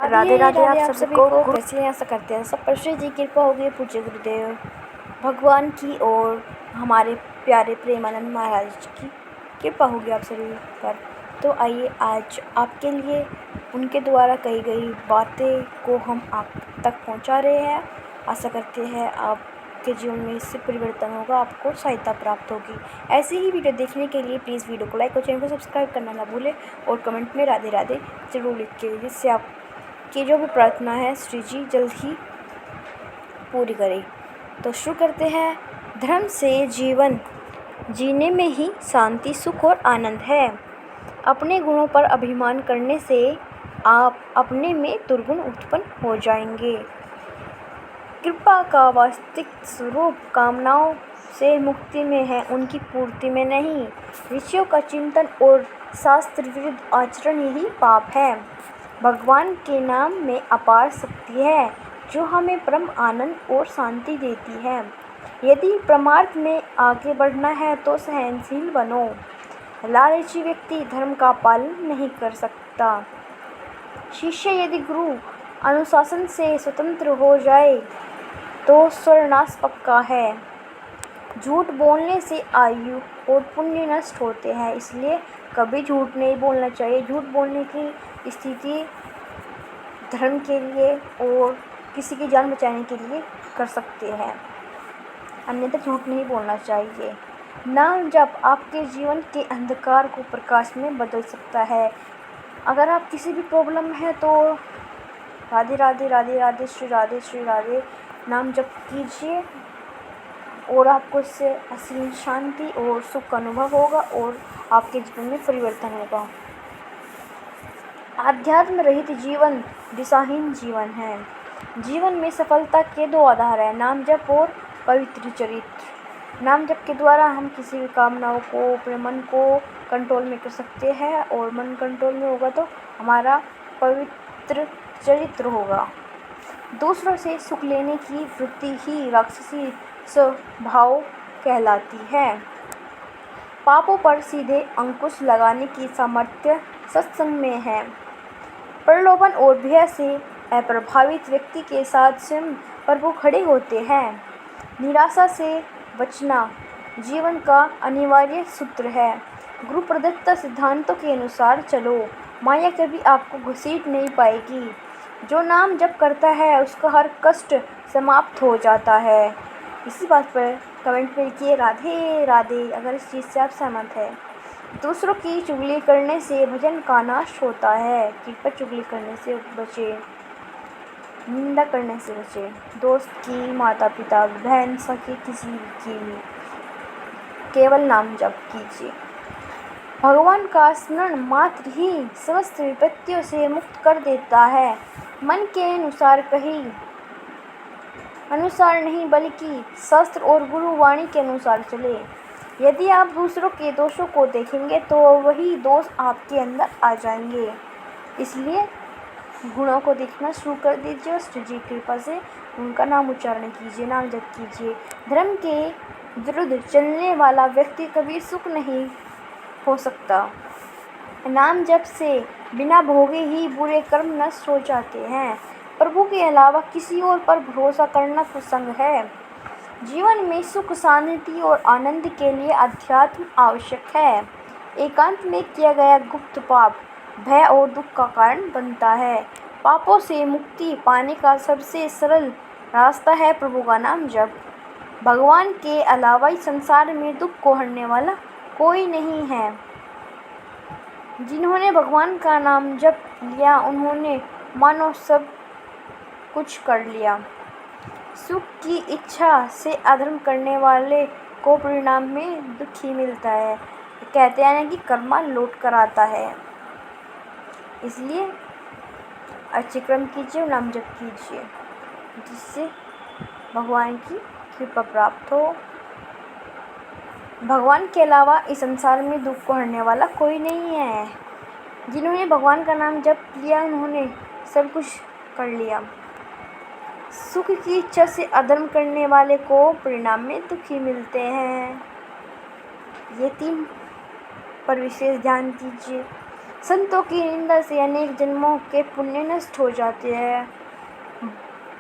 राधे राधे आप सभी को कैसे हैं? आशा करते हैं सब पर श्री जी की कृपा होगी। पूज्य गुरुदेव भगवान की और हमारे प्यारे प्रेमानंद महाराज की कृपा होगी आप सभी पर। तो आइए आज आपके लिए उनके द्वारा कही गई बातें को हम आप तक पहुंचा रहे हैं। आशा करते हैं आपके जीवन में इससे परिवर्तन होगा, आपको सहायता प्राप्त होगी। ऐसी ही वीडियो देखने के लिए प्लीज़ वीडियो को लाइक और चैनल को सब्सक्राइब करना ना भूलें और कमेंट में राधे राधे जरूर लिखिए, जिससे आप की जो भी प्रार्थना है श्री जी जल्द ही पूरी करें। तो शुरू करते हैं। धर्म से जीवन जीने में ही शांति, सुख और आनंद है। अपने गुणों पर अभिमान करने से आप अपने में दुर्गुण उत्पन्न हो जाएंगे। कृपा का वास्तविक स्वरूप कामनाओं से मुक्ति में है, उनकी पूर्ति में नहीं। ऋषियों का चिंतन और शास्त्र विरुद्ध आचरण यही पाप है। भगवान के नाम में अपार शक्ति है जो हमें परम आनंद और शांति देती है। यदि परमार्थ में आगे बढ़ना है तो सहनशील बनो। लालची व्यक्ति धर्म का पालन नहीं कर सकता। शिष्य यदि गुरु अनुशासन से स्वतंत्र हो जाए तो स्वर्नाश पक्का है। झूठ बोलने से आयु और पुण्य नष्ट होते हैं, इसलिए कभी झूठ नहीं बोलना चाहिए। झूठ बोलने की स्थिति धर्म के लिए और किसी की जान बचाने के लिए कर सकते हैं, अन्यथा झूठ नहीं बोलना चाहिए। नाम जप आपके जीवन के अंधकार को प्रकाश में बदल सकता है। अगर आप किसी भी प्रॉब्लम में है तो राधे राधे राधे राधे श्री राधे नाम जप कीजिए और आपको इससे असीम शांति और सुख का अनुभव होगा और आपके जीवन में परिवर्तन होगा। आध्यात्म रहित जीवन दिशाहीन जीवन है। जीवन में सफलता के दो आधार हैं, नाम जप और पवित्र चरित्र। नाम जप के द्वारा हम किसी भी कामनाओं को, अपने मन को कंट्रोल में कर सकते हैं और मन कंट्रोल में होगा तो हमारा पवित्र चरित्र होगा। दूसरों से सुख लेने की वृत्ति ही राक्षसी स्वभाव कहलाती है। पापों पर सीधे अंकुश लगाने की सामर्थ्य सत्संग में है। प्रलोभन और भय से अप्रभावित व्यक्ति के साथ स्वयं प्रभु खड़े होते हैं। निराशा से बचना जीवन का अनिवार्य सूत्र है। गुरु प्रदत्त सिद्धांतों के अनुसार चलो, माया कभी आपको घसीट नहीं पाएगी। जो नाम जप करता है उसका हर कष्ट समाप्त हो जाता है। इसी बात पर कमेंट में लिखिए राधे राधे अगर इस चीज़ से आप सहमत हैं। दूसरों की चुगली करने से भजन का नाश होता है। कृपया चुगली करने से बचे, निंदा करने से बचे। दोस्त की, माता पिता, बहन, सखी, किसी की भी केवल नाम जप कीजिए। भगवान का स्मरण मात्र ही समस्त विपत्तियों से मुक्त कर देता है। मन के अनुसार नहीं बल्कि शास्त्र और गुरु वाणी के अनुसार चले। यदि आप दूसरों के दोषों को देखेंगे तो वही दोष आपके अंदर आ जाएंगे। इसलिए गुणों को देखना शुरू कर दीजिए और श्री जी की कृपा से उनका नाम उच्चारण कीजिए, नाम जप कीजिए। धर्म के विरुद्ध चलने वाला व्यक्ति कभी सुख नहीं हो सकता। नाम जप से बिना भोगे ही बुरे कर्म नष्ट हो जाते हैं। प्रभु के अलावा किसी और पर भरोसा करना कुसंग है। जीवन में सुख, शांति और आनंद के लिए अध्यात्म आवश्यक है। एकांत में किया गया गुप्त पाप भय और दुख का कारण बनता है। पापों से मुक्ति पाने का सबसे सरल रास्ता है प्रभु का नाम जप। भगवान के अलावा इस संसार में दुख को हरने वाला कोई नहीं है। जिन्होंने भगवान का नाम जप लिया उन्होंने मानो सब कुछ कर लिया। सुख की इच्छा से अधर्म करने वाले को परिणाम में दुख ही मिलता है। कहते हैं कि कर्मा लौट कर आता है। इसलिए अच्छे कर्म कीजिए और नाम जप कीजिए, जिससे भगवान की कृपा प्राप्त हो। भगवान के अलावा इस संसार में दुख को हरने वाला कोई नहीं है। जिन्होंने भगवान का नाम जप लिया उन्होंने सब कुछ कर लिया। सुख की इच्छा से अधर्म करने वाले को परिणाम में दुख ही मिलते हैं। ये 3 पर विशेष ध्यान दीजिए। संतों की निंदा से अनेक जन्मों के पुण्य नष्ट हो जाते हैं।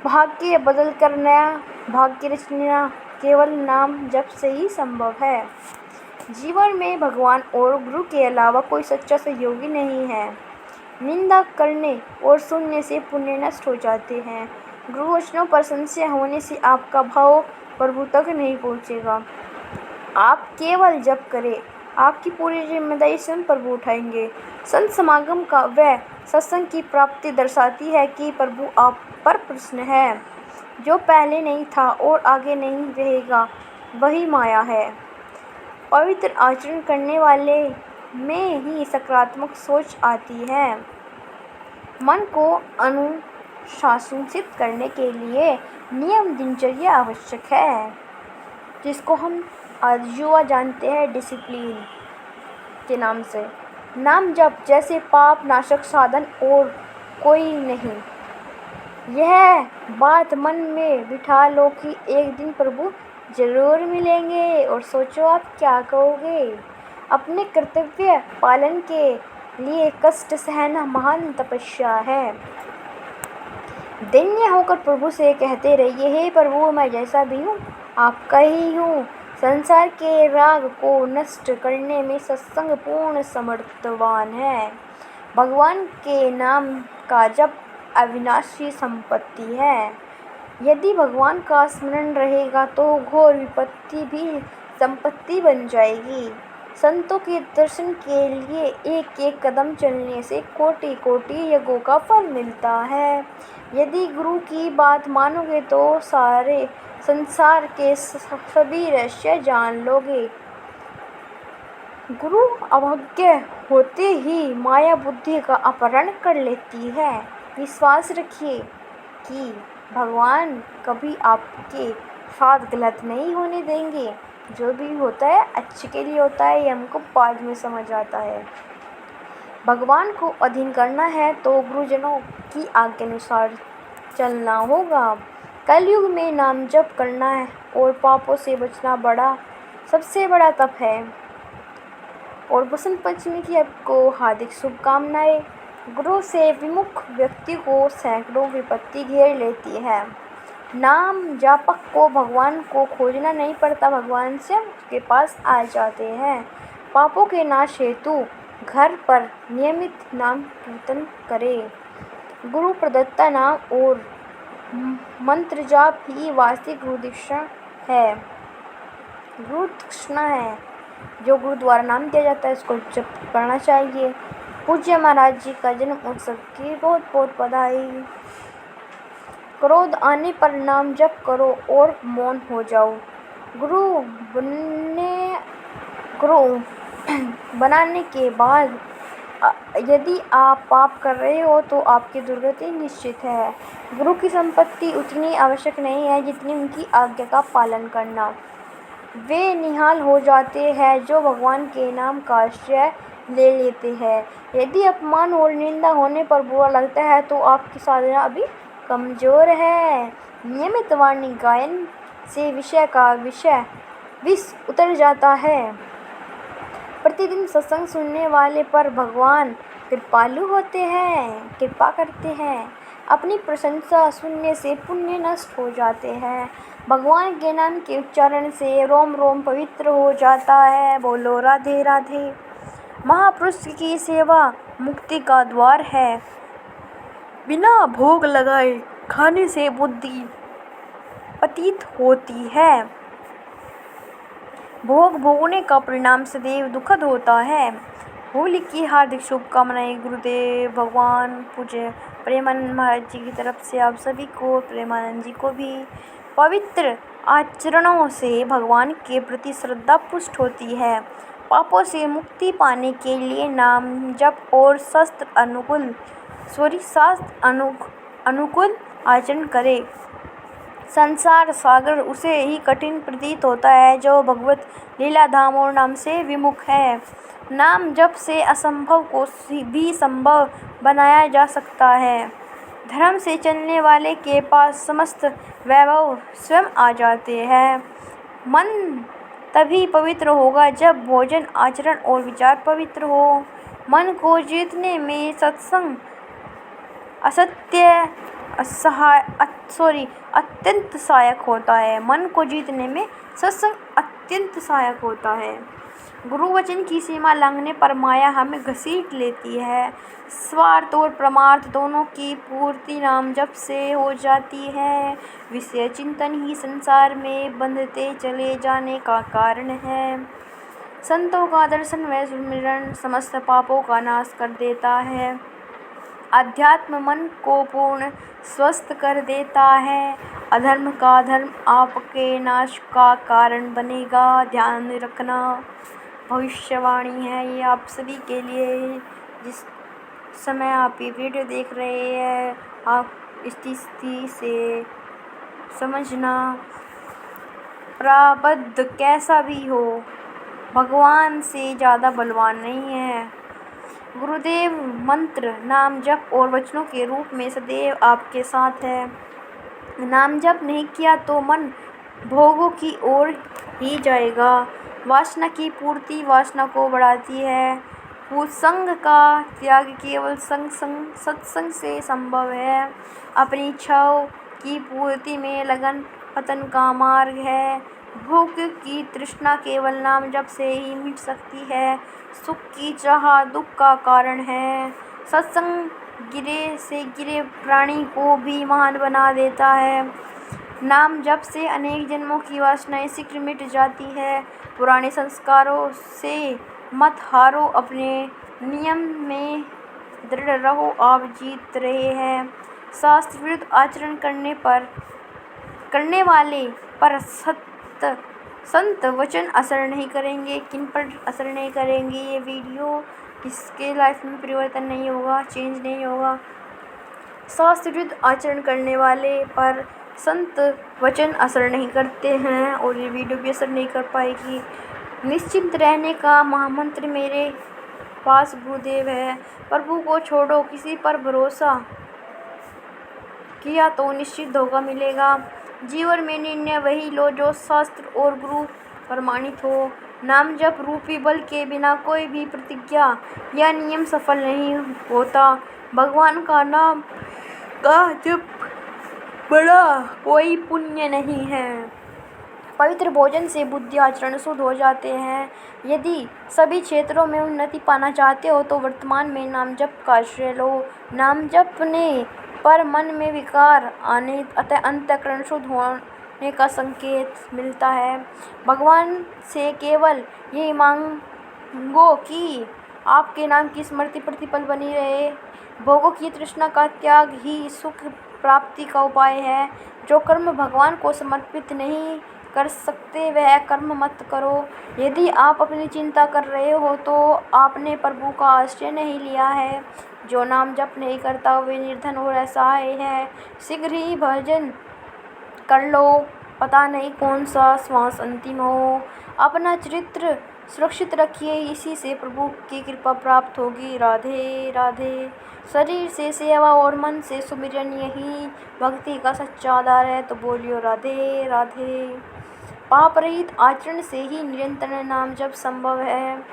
भाग्य बदल कर नया भाग्य रचना केवल नाम जप से ही संभव है। जीवन में भगवान और गुरु के अलावा कोई सच्चा सहयोगी नहीं है। निंदा करने और सुनने से पुण्य नष्ट हो जाते हैं। गुरु वचनों पर संशय होने से आपका भाव प्रभु तक नहीं पहुँचेगा। आप केवल जप करें, आपकी पूरी जिम्मेदारी स्वयं प्रभु उठाएंगे। संत समागम का वह सत्संग की प्राप्ति दर्शाती है कि प्रभु आप पर प्रसन्न है। जो पहले नहीं था और आगे नहीं रहेगा वही माया है। पवित्र आचरण करने वाले में ही सकारात्मक सोच आती है। मन को अनुशासित करने के लिए नियम दिनचर्या आवश्यक है, जिसको हम आज युवा जानते हैं डिसिप्लिन के नाम से। नाम जप जैसे पाप नाशक साधन और कोई नहीं। यह बात मन में बिठा लो कि एक दिन प्रभु जरूर मिलेंगे और सोचो आप क्या कहोगे। अपने कर्तव्य पालन के लिए कष्ट सहना महान तपस्या है। धन्य होकर प्रभु से कहते रहिए, हे प्रभु मैं जैसा भी हूँ आपका ही हूँ। संसार के राग को नष्ट करने में सत्संग पूर्ण समर्थवान है। भगवान के नाम का जप अविनाशी संपत्ति है। यदि भगवान का स्मरण रहेगा तो घोर विपत्ति भी संपत्ति बन जाएगी। संतों के दर्शन के लिए एक एक कदम चलने से कोटि कोटि यज्ञों का फल मिलता है। यदि गुरु की बात मानोगे तो सारे संसार के सभी रहस्य जान लोगे। गुरु अवज्ञा होते ही माया बुद्धि का अपहरण कर लेती है। विश्वास रखिए कि भगवान कभी आपके साथ गलत नहीं होने देंगे। जो भी होता है अच्छे के लिए होता है, ये हमको बाद में समझ आता है। भगवान को अधीन करना है तो गुरुजनों की आज्ञा अनुसार चलना होगा। कलयुग में नाम जप करना है और पापों से बचना सबसे बड़ा तप है। और बसंत पंचमी की आपको हार्दिक शुभकामनाएं। गुरु से विमुख व्यक्ति को सैकड़ों विपत्ति घेर लेती है। नाम जापक को भगवान को खोजना नहीं पड़ता, भगवान से उसके पास आ जाते हैं। पापों के नाश हेतु घर पर नियमित नाम कीर्तन करें। गुरु प्रदत्ता नाम और मंत्र जाप ही वास्तविक गुरु दीक्षा है। गुरु दक्षिणा है जो गुरु द्वारा नाम दिया जाता है, इसको जप करना चाहिए। पूज्य महाराज जी का जन्म उत्सव की बहुत बहुत बधाई। क्रोध आने पर नाम जप करो और मौन हो जाओ। गुरु बनाने के बाद यदि आप पाप कर रहे हो तो आपकी दुर्गति निश्चित है। गुरु की संपत्ति उतनी आवश्यक नहीं है जितनी उनकी आज्ञा का पालन करना। वे निहाल हो जाते हैं जो भगवान के नाम का आश्रय ले लेते हैं। यदि अपमान और निंदा होने पर बुरा लगता है तो आपकी साधना अभी कमज़ोर है। नियमित वाणी गायन से विष उतर जाता है। प्रतिदिन सत्संग सुनने वाले पर भगवान कृपालु होते हैं, कृपा करते हैं। अपनी प्रशंसा सुनने से पुण्य नष्ट हो जाते हैं। भगवान के नाम के उच्चारण से रोम रोम पवित्र हो जाता है। बोलो राधे राधे। महापुरुष की सेवा मुक्ति का द्वार है। बिना भोग लगाए खाने से बुद्धि पतित होती है। भोग भोगने का परिणाम सदैव दुखद होता है। होली की हार्दिक शुभकामनाएं। गुरुदेव भगवान पूज्य प्रेमानंद महाराज जी की तरफ से आप सभी को, प्रेमानंद जी को भी। पवित्र आचरणों से भगवान के प्रति श्रद्धा पुष्ट होती है। पापों से मुक्ति पाने के लिए नाम जप और शास्त्र अनुकूल आचरण करें। संसार सागर उसे ही कठिन प्रतीत होता है जो भगवत लीला धाम और नाम से विमुख है। नाम जप से असंभव को भी संभव बनाया जा सकता है। धर्म से चलने वाले के पास समस्त वैभव स्वयं आ जाते हैं। मन तभी पवित्र होगा जब भोजन, आचरण और विचार पवित्र हो। मन को जीतने में सत्संग अत्यंत सहायक होता है। मन को जीतने में सत्संग अत्यंत सहायक होता है। गुरु वचन की सीमा लांघने पर माया हमें घसीट लेती है। स्वार्थ और परमार्थ दोनों की पूर्ति नाम जप से हो जाती है। विषय चिंतन ही संसार में बंधते चले जाने का कारण है। संतों का दर्शन व सुमिरन समस्त पापों का नाश कर देता है। अध्यात्म मन को पूर्ण स्वस्थ कर देता है। अधर्म का धर्म आपके नाश का कारण बनेगा, ध्यान रखना। भविष्यवाणी है ये आप सभी के लिए। जिस समय आप ये वीडियो देख रहे हैं, आप स्थिति से समझना, प्रारब्ध कैसा भी हो, भगवान से ज़्यादा बलवान नहीं है। गुरुदेव मंत्र नाम जप और वचनों के रूप में सदैव आपके साथ है। नाम जप नहीं किया तो मन भोगों की ओर ही जाएगा। वासना की पूर्ति वासना को बढ़ाती है। कुसंग का त्याग केवल सत्संग से संभव है। अपनी इच्छाओं की पूर्ति में लगन पतन का मार्ग है। भूख की तृष्णा केवल नाम जप से ही मिट सकती है। सुख की चाह दुख का कारण है। सत्संग गिरे से गिरे प्राणी को भी महान बना देता है। नाम जप से अनेक जन्मों की वासनाएं शीघ्र मिट जाती है। पुराने संस्कारों से मत हारो, अपने नियम में दृढ़ रहो, आप जीत रहे हैं। शास्त्र विरुद्ध आचरण करने वाले पर संत वचन असर नहीं करेंगे। किन पर असर नहीं करेंगे? ये वीडियो, इसके लाइफ में परिवर्तन नहीं होगा, चेंज नहीं होगा। शास्त्र विरुद्ध आचरण करने वाले पर संत वचन असर नहीं करते हैं और ये वीडियो भी असर नहीं कर पाएगी। निश्चिंत रहने का महामंत्र मेरे पास गुरुदेव है। प्रभु को छोड़ो, किसी पर भरोसा किया तो निश्चित धोखा मिलेगा। जीवन में निर्णय वही लो जो शास्त्र और गुरु प्रमाणित हो। नाम जप रूपी बल के बिना कोई भी प्रतिज्ञा या नियम सफल नहीं होता। भगवान का नाम का जप बड़ा कोई पुण्य नहीं है। पवित्र भोजन से बुद्धि आचरण शुद्ध हो जाते हैं। यदि सभी क्षेत्रों में उन्नति पाना चाहते हो तो वर्तमान में नाम जप का आश्रय लो। नाम जपने पर मन में विकार आने अतः अंतःकरण शुद्ध होने का संकेत मिलता है। भगवान से केवल यही मांगो कि आपके नाम की स्मृति प्रतिपल बनी रहे। भोगों की तृष्णा का त्याग ही सुख प्राप्ति का उपाय है। जो कर्म भगवान को समर्पित नहीं कर सकते वह कर्म मत करो। यदि आप अपनी चिंता कर रहे हो तो आपने प्रभु का आश्रय नहीं लिया है। जो नाम जप नहीं करता वे निर्धन और असहाय है। शीघ्र ही भजन कर लो, पता नहीं कौन सा श्वास अंतिम हो। अपना चरित्र सुरक्षित रखिए, इसी से प्रभु की कृपा प्राप्त होगी। राधे राधे। शरीर से सेवा और मन से सुमिरन यही भक्ति का सच्चा आधार है। तो बोलियो राधे राधे। पाप रहित आचरण से ही निरंतर नाम जप संभव है।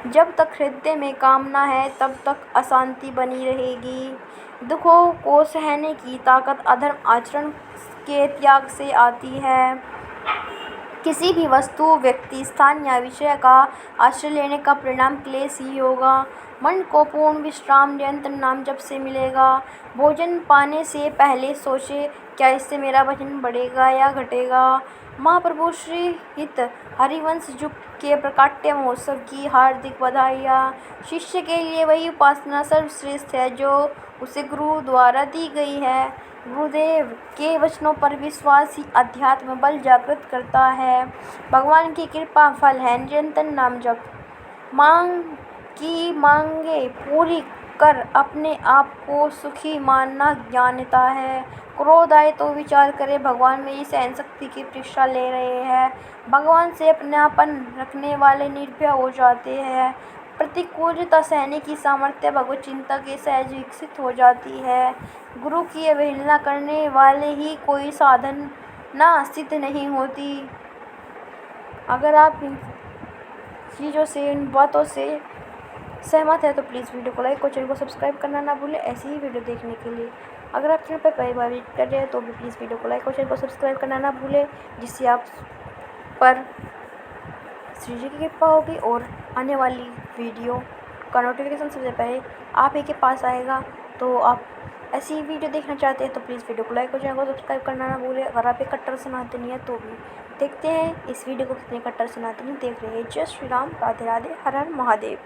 जब तक हृदय में कामना है तब तक अशांति बनी रहेगी। दुखों को सहने की ताकत अधर्म आचरण के त्याग से आती है। किसी भी वस्तु, व्यक्ति, स्थान या विषय का आश्रय लेने का परिणाम क्लेश ही होगा। मन को पूर्ण विश्राम निरंतर नाम जप से मिलेगा। भोजन पाने से पहले सोचे, क्या इससे मेरा वजन बढ़ेगा या घटेगा। महाप्रभु श्री हित हरिवंश युग के प्रकाट्य महोत्सव की हार्दिक बधाइयाँ। शिष्य के लिए वही उपासना सर्वश्रेष्ठ है जो उसे गुरु द्वारा दी गई है। गुरुदेव के वचनों पर विश्वास ही अध्यात्म बल जागृत करता है। भगवान की कृपा फल है निरंतर नाम जप। मांगे पूरी कर अपने आप को सुखी मानना ज्ञानता है। क्रोध आए तो विचार करे, भगवान मेरी सहन शक्ति की परीक्षा ले रहे हैं। भगवान से अपनापन रखने वाले निर्भय हो जाते हैं। प्रतिकूलता सहने की सामर्थ्य भगवत चिंता के सहज विकसित हो जाती है। गुरु की अवहेलना करने वाले ही कोई साधना सिद्ध नहीं होती। अगर आप इन चीज़ों से, इन बातों से सहमत है तो प्लीज़ वीडियो को लाइक और चैनल को सब्सक्राइब करना ना भूलें ऐसी ही वीडियो देखने के लिए। अगर आप चैनल पर पहली बार विजिट कर रहे हैं तो भी प्लीज़ वीडियो को लाइक और चैनल को सब्सक्राइब करना ना भूलें, जिससे आप पर श्री जी की कृपा होगी और आने वाली वीडियो का नोटिफिकेशन सबसे पहले आप ही के पास आएगा। तो आप ऐसी ही वीडियो देखना चाहते हैं तो प्लीज़ वीडियो को लाइक और चैनल को सब्सक्राइब करना ना भूलें। अगर आप एक कट्टर सनातनी है तो भी देखते हैं इस वीडियो को कितने कट्टर सनातनी देख रहे हैं। जय श्री राम, राधे राधे, हर हर महादेव।